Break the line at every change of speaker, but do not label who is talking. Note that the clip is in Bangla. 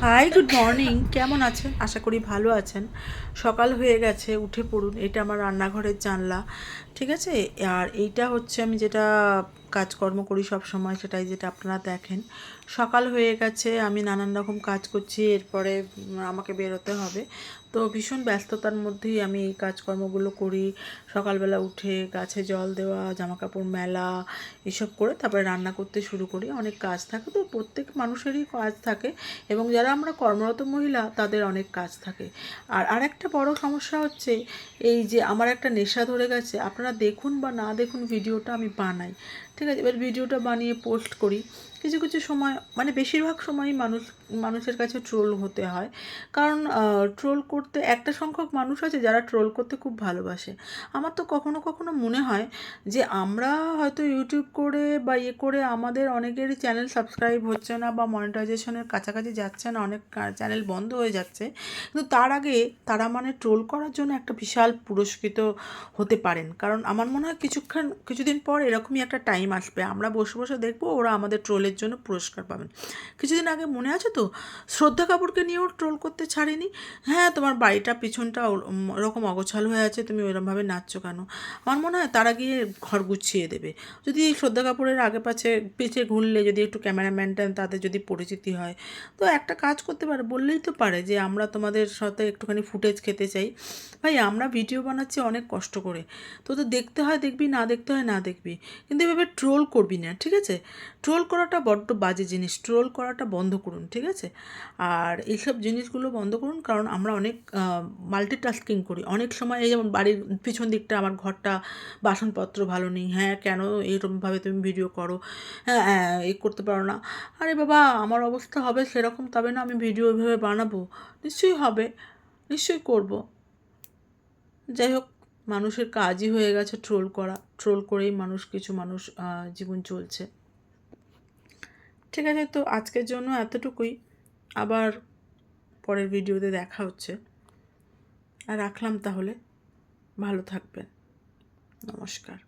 High, good morning. কেমন আছেন? আশা করি ভালো আছেন। সকাল হয়ে গেছে, উঠে পড়ুন। এটা আমার রান্নাঘরের জানলা, ঠিক আছে? আর এইটা হচ্ছে আমি যেটা কাজকর্ম করি সব সময়, সেটাই যেটা আপনারা দেখেন। সকাল হয়ে গেছে, আমি নানান রকম কাজ করছি, এরপরে আমাকে বেরোতে হবে। তো ভীষণ ব্যস্ততার মধ্যেই আমি এই কাজকর্মগুলো করি। সকালবেলা উঠে গাছে জল দেওয়া, জামাকাপড় মেলা, এসব করে তারপরে রান্না করতে শুরু করি। অনেক কাজ থাকে, তো প্রত্যেক মানুষেরই কাজ থাকে, এবং যারা আমরা কর্মরত মহিলা তাদের অনেক কাজ থাকে। আর আরেকটা বড় সমস্যা হচ্ছে এই যে আমার একটা নেশা ধরে গেছে। আপনারা দেখুন বা না দেখুন, ভিডিওটা আমি বানাই, ঠিক আছে? এবার ভিডিওটা বানিয়ে পোস্ট করি। কিছু কিছু সময়, মানে বেশিরভাগ সময়ই মানুষের কাছে ট্রোল হতে হয়। কারণ ট্রোল করতে একটা সংখ্যক মানুষ আছে যারা ট্রোল করতে খুব ভালোবাসে। আমার তো কখনো কখনো মনে হয় যে আমরা হয়তো ইউটিউব করে বা ইয়ে করে আমাদের অনেকেরই চ্যানেল সাবস্ক্রাইব হচ্ছে না বা মনিটাইজেশনের কাছাকাছি যাচ্ছে না, অনেক চ্যানেল বন্ধ হয়ে যাচ্ছে, কিন্তু তার আগে তারা মানে ট্রোল করার জন্য একটা বিশাল পুরস্কৃত হতে পারেন। কারণ আমার মনে হয় কিছুদিন পর এরকমই একটা টাইম আসবে, আমরা বসে বসে দেখবো ওরা আমাদের ট্রোলের জন্য পুরস্কার পাবেন। কিছুদিন আগে মনে আছে তো, শ্রদ্ধা কাপুরকে নিয়েও ট্রোল করতে ছাড়েনি? হ্যাঁ, তোমার বাড়িটা পিছনটা ওরকম অগোছাল হয়ে আছে, তুমি ওইরকমভাবে নাচছো কেন? আমার মনে হয় তারা গিয়ে ঘর গুছিয়ে দেবে। যদি এই শ্রদ্ধা কাপুরের আগে পিছে ঘুরলে যদি একটু ক্যামেরাম্যানটা তাদের যদি পরিচিতি হয়, তো একটা কাজ করতে পারে, বললেই তো পারে যে আমরা তোমাদের সাথে একটুখানি ফুটেজ খেতে চাই। ভাই, আমরা ভিডিও বানাচ্ছি অনেক কষ্ট করে, তো তো দেখতে হয় দেখবি, না দেখতে হয় না দেখবি, কিন্তু এভাবে ট্রোল করবি না, ঠিক আছে? ট্রোল করাটা বড্ড বাজে জিনিস, ট্রোল করাটা বন্ধ করুন, ঠিক আছে? আর এইসব জিনিসগুলো বন্ধ করুন, কারণ আমরা অনেক মাল্টিটাস্কিং করি অনেক সময়। এই যেমন বাড়ির পিছন দিকটা আমার ঘরটা, বাসনপত্র ভালো নেই, হ্যাঁ কেন এরকমভাবে তুমি ভিডিও করো, হ্যাঁ হ্যাঁ এই করতে পারো না। আরে বাবা, আমার অবস্থা হবে সেরকম তবে না আমি ভিডিও ওইভাবে বানাবো? নিশ্চয়ই হবে, নিশ্চয়ই করব। যাই হোক, মানুষের কাজই হয়ে গেছে ট্রোল করা, ট্রোল করেই কিছু মানুষ জীবন চলছে। ঠিক আছে, তো আজকের জন্য এতটুকুই। আবার পরের ভিডিওতে দেখা হচ্ছে। আর রাখলাম তাহলে, ভালো থাকবেন। নমস্কার।